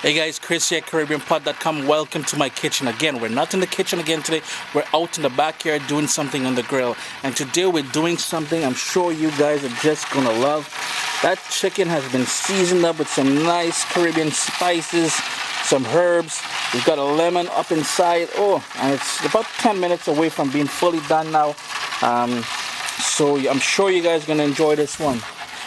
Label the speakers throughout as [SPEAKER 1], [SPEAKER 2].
[SPEAKER 1] Hey guys, Chris here, CaribbeanPot.com. Welcome to my kitchen again. We're not in the kitchen again today. We're out in the backyard doing something on the grill. And today we're doing something I'm sure you guys are just gonna love. That chicken has been seasoned up with some nice Caribbean spices, some herbs. We've got a lemon up inside. Oh, and it's about 10 minutes away from being fully done now. So I'm sure you guys are gonna enjoy this one.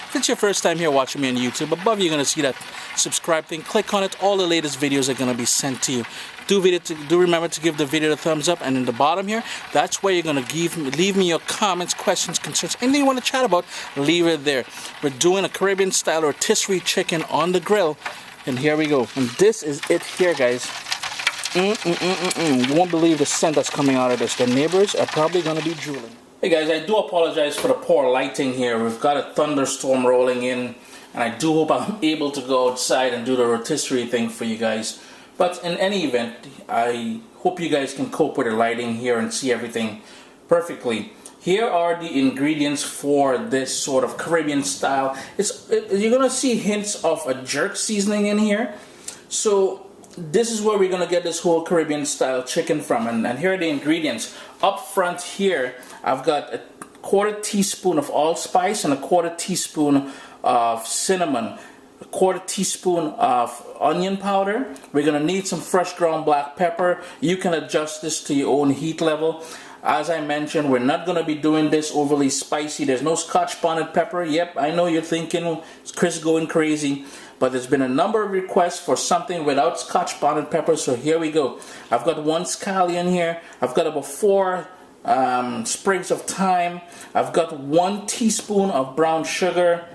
[SPEAKER 1] If it's your first time here watching me on YouTube, above you're going to see that subscribe thing. Click on it. All the latest videos are going to be sent to you. Do remember to give the video a thumbs up. And in the bottom here, that's where you're going to leave me your comments, questions, concerns, anything you want to chat about, leave it there. We're doing a Caribbean style rotisserie chicken on the grill. And here we go. And this is it here, guys. You won't believe the scent that's coming out of this. The neighbors are probably going to be drooling. Hey guys, I do apologize for the poor lighting here. We've got a thunderstorm rolling in, and I do hope I'm able to go outside and do the rotisserie thing for you guys. But in any event, I hope you guys can cope with the lighting here and see everything perfectly. Here are the ingredients for this sort of Caribbean style. You're going to see hints of a jerk seasoning in here. So this is where we're going to get this whole Caribbean style chicken from. And here are the ingredients. Up front here, I've got a 1/4 teaspoon of allspice and a 1/4 teaspoon of cinnamon, a 1/4 teaspoon of onion powder. We're going to need some fresh ground black pepper. You can adjust this to your own heat level. As I mentioned, we're not going to be doing this overly spicy. There's no Scotch bonnet pepper. Yep, I know you're thinking, is Chris going crazy? But there's been a number of requests for something without Scotch bonnet pepper, so here we go. I've got 1 scallion here. I've got about 4 sprigs of thyme. I've got 1 teaspoon of brown sugar.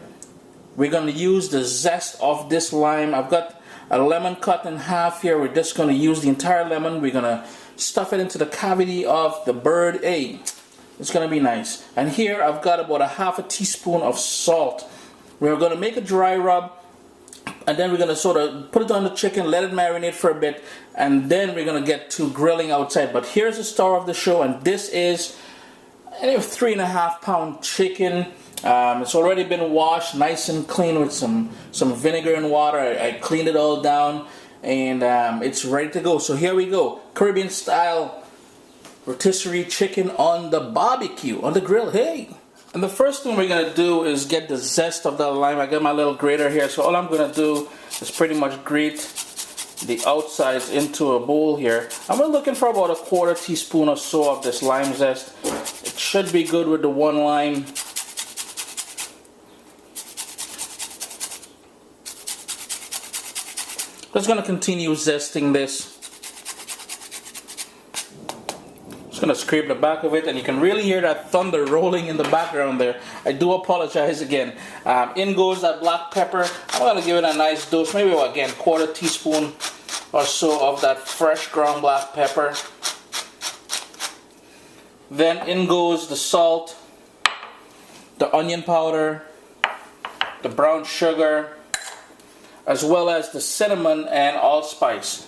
[SPEAKER 1] We're going to use the zest of this lime. I've got a lemon cut in half here. We're just going to use the entire lemon. We're going to stuff it into the cavity of the bird. Hey, it's going to be nice. And here I've got about a 1/2 teaspoon of salt. We're going to make a dry rub, and then we're going to sort of put it on the chicken, let it marinate for a bit, and then we're going to get to grilling outside. But here's the star of the show, and this is a 3.5 pound chicken. It's already been washed nice and clean with some vinegar and water. I cleaned it all down, and it's ready to go. So here we go. Caribbean style rotisserie chicken on the barbecue, on the grill. Hey! And the first thing we're going to do is get the zest of that lime. I got my little grater here, so all I'm going to do is pretty much grate the outsides into a bowl here. And we're looking for about a 1/4 teaspoon or so of this lime zest. It should be good with the 1 lime. Just going to continue zesting this. Just going to scrape the back of it, and you can really hear that thunder rolling in the background there. I do apologize again. In goes that black pepper. I'm going to give it a nice dose, maybe again 1/4 teaspoon or so of that fresh ground black pepper. Then in goes the salt, the onion powder, the brown sugar, as well as the cinnamon and allspice.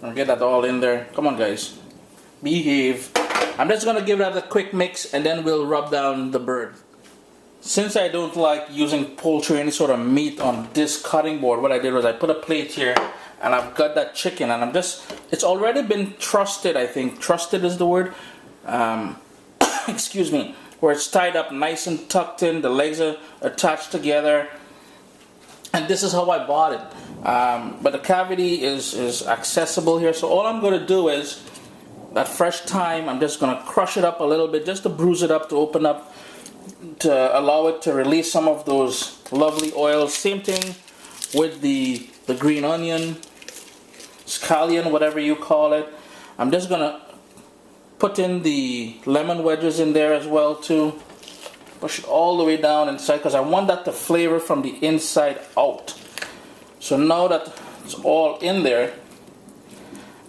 [SPEAKER 1] I'll get that all in there. Come on, guys. Behave. I'm just going to give that a quick mix, and then we'll rub down the bird. Since I don't like using poultry, any sort of meat on this cutting board, what I did was I put a plate here, and I've got that chicken, and it's already been trusted, I think. Trusted is the word. Excuse me. Where it's tied up nice and tucked in. The legs are attached together. And this is how I bought it. But the cavity is accessible here, so all I'm going to do is that fresh thyme, I'm just going to crush it up a little bit, just to bruise it up, to open up, to allow it to release some of those lovely oils. Same thing with the green onion, scallion, whatever you call it. I'm just going to put in the lemon wedges in there as well too. Push it all the way down inside, because I want that to flavor from the inside out. So now that it's all in there,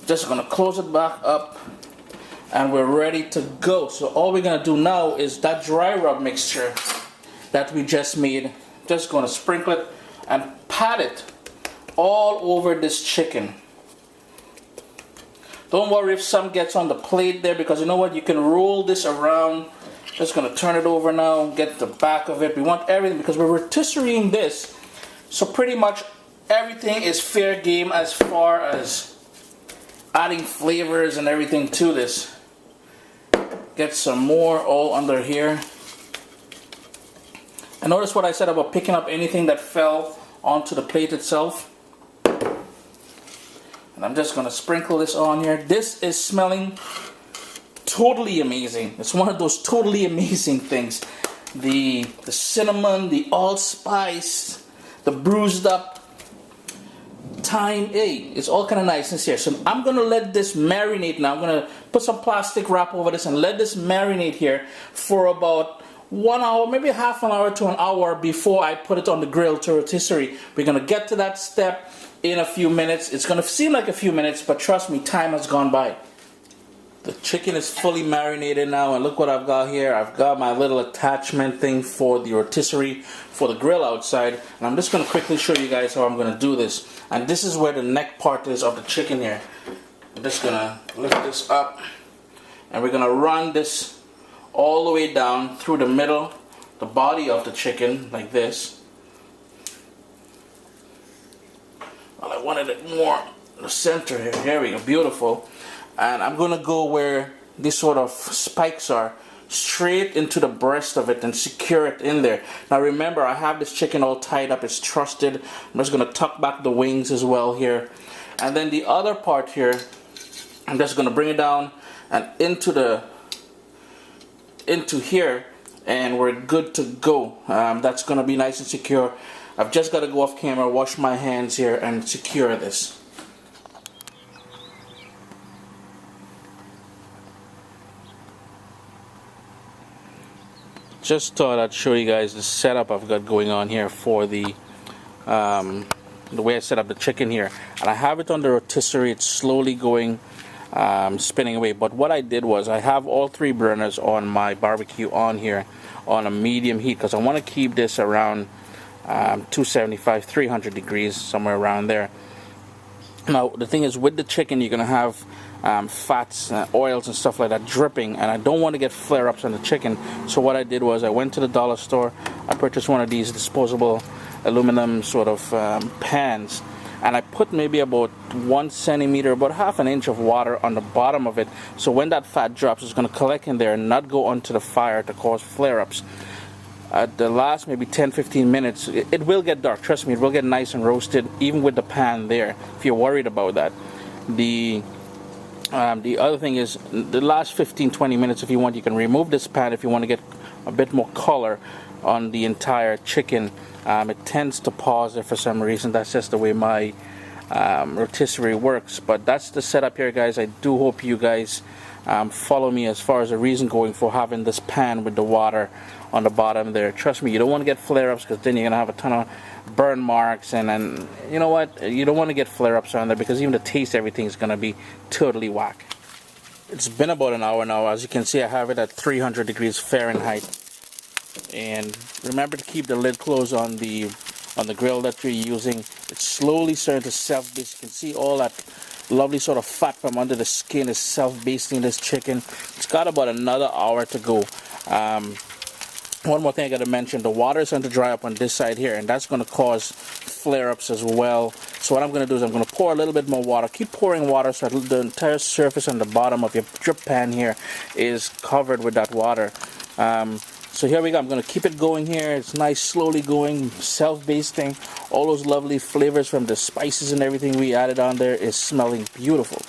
[SPEAKER 1] just going to close it back up, and we're ready to go. So all we're going to do now is that dry rub mixture that we just made, just going to sprinkle it and pat it all over this chicken. Don't worry if some gets on the plate there, because you know what, you can roll this around. Just going to turn it over now, get the back of it. We want everything, because we're rotisserieing this, so pretty much everything is fair game as far as adding flavors and everything to this. Get some more all under here. And notice what I said about picking up anything that fell onto the plate itself. And I'm just going to sprinkle this on here. This is smelling totally amazing. It's one of those totally amazing things. The cinnamon, the allspice, the bruised up thyme, it's all kind of nice and here. So I'm going to let this marinate now. I'm going to put some plastic wrap over this and let this marinate here for about 1 hour, maybe half an hour to an hour before I put it on the grill to rotisserie. We're going to get to that step in a few minutes. It's going to seem like a few minutes, but trust me, time has gone by. The chicken is fully marinated now, and look what I've got here. I've got my little attachment thing for the rotisserie, for the grill outside, and I'm just going to quickly show you guys how I'm going to do this. And this is where the neck part is of the chicken here. I'm just going to lift this up, and we're going to run this all the way down through the middle, the body of the chicken, like this. Well, I wanted it more in the center here. Here we go, beautiful. And I'm going to go where these sort of spikes are, straight into the breast of it and secure it in there. Now remember, I have this chicken all tied up, it's trusted. I'm just going to tuck back the wings as well here. And then the other part here, I'm just going to bring it down and into here, and we're good to go. That's going to be nice and secure. I've just got to go off camera, wash my hands here, and secure this. Just thought I'd show you guys the setup I've got going on here for the way I set up the chicken here. And I have it on the rotisserie. It's slowly going, spinning away. But what I did was I have all 3 burners on my barbecue on here on a medium heat, because I want to keep this around 275, 300 degrees, somewhere around there. Now the thing is, with the chicken you're going to have fats, oils and stuff like that dripping, and I don't want to get flare-ups on the chicken. So what I did was I went to the dollar store, I purchased one of these disposable aluminum sort of pans, and I put maybe about 1 centimeter, about half an inch of water on the bottom of it, so when that fat drops it's going to collect in there and not go onto the fire to cause flare-ups. At the last maybe 10-15 minutes it will get dark, trust me, it will get nice and roasted even with the pan there, if you're worried about that. The other thing is, the last 15-20 minutes, if you want, you can remove this pan if you want to get a bit more color on the entire chicken. It tends to pause there for some reason. That's just the way my rotisserie works. But that's the setup here, guys. I do hope you guys follow me as far as the reason going for having this pan with the water on the bottom there. Trust me, you don't want to get flare-ups, because then you're going to have a ton of burn marks, and you know what, you don't want to get flare-ups on there, because even the taste, everything is going to be totally whack. It's been about an hour now. As you can see, I have it at 300 degrees Fahrenheit, and remember to keep the lid closed on the grill that you're using. It's slowly starting to self-baste. You can see all that lovely sort of fat from under the skin is self-basting this chicken. It's got about another hour to go. One more thing I got to mention, the water is going to dry up on this side here, and that's going to cause flare-ups as well. So what I'm going to do is I'm going to pour a little bit more water. Keep pouring water so that the entire surface on the bottom of your drip pan here is covered with that water. So here we go. I'm going to keep it going here. It's nice, slowly going, self-basting. All those lovely flavors from the spices and everything we added on there is smelling beautiful.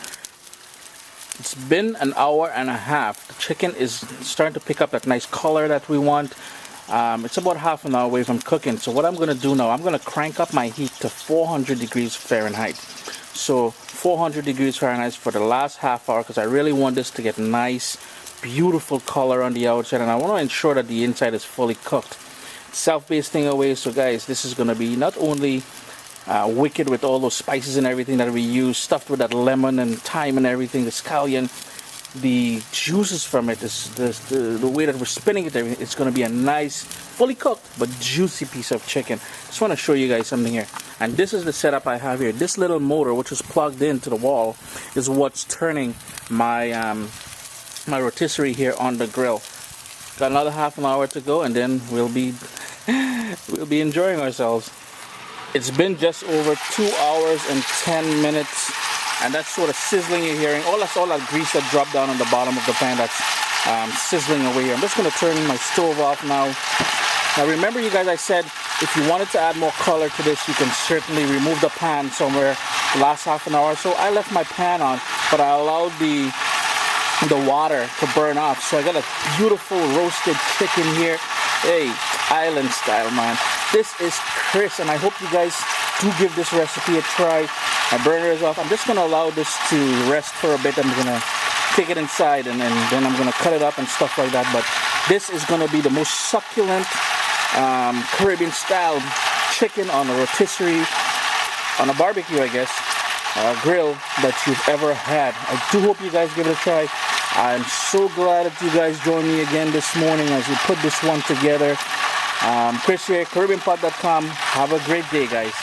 [SPEAKER 1] It's been an hour and a half. The chicken is starting to pick up that nice color that we want. It's about half an hour away from cooking. So what I'm going to do now, I'm going to crank up my heat to 400 degrees Fahrenheit. So 400 degrees Fahrenheit for the last half hour, because I really want this to get nice, beautiful color on the outside, and I want to ensure that the inside is fully cooked. Self-basting away. So guys, this is going to be not only wicked with all those spices and everything that we use, stuffed with that lemon and thyme and everything, the scallion, the juices from it, the way that we're spinning it, it's going to be a nice, fully cooked but juicy piece of chicken. Just want to show you guys something here. And this is the setup I have here. This little motor, which is plugged into the wall, is what's turning my my rotisserie here on the grill. Got another half an hour to go, and then we'll be enjoying ourselves. It's been just over 2 hours and 10 minutes, and that's sort of sizzling you're hearing. All that grease that dropped down on the bottom of the pan, that's sizzling away here. I'm just going to turn my stove off now. Now remember, you guys, I said if you wanted to add more color to this, you can certainly remove the pan somewhere the last half an hour or so. I left my pan on, but I allowed the water to burn off. So I got a beautiful roasted chicken here. Hey, island style, man. This is crisp, and I hope you guys do give this recipe a try. My burner is off. I'm just going to allow this to rest for a bit. I'm going to take it inside, and then I'm going to cut it up and stuff like that. But this is going to be the most succulent Caribbean style chicken on a rotisserie, on a barbecue, I guess, grill that you've ever had. I do hope you guys give it a try. I'm so glad that you guys joined me again this morning as we put this one together. Chris here, CaribbeanPot.com. Have a great day, guys.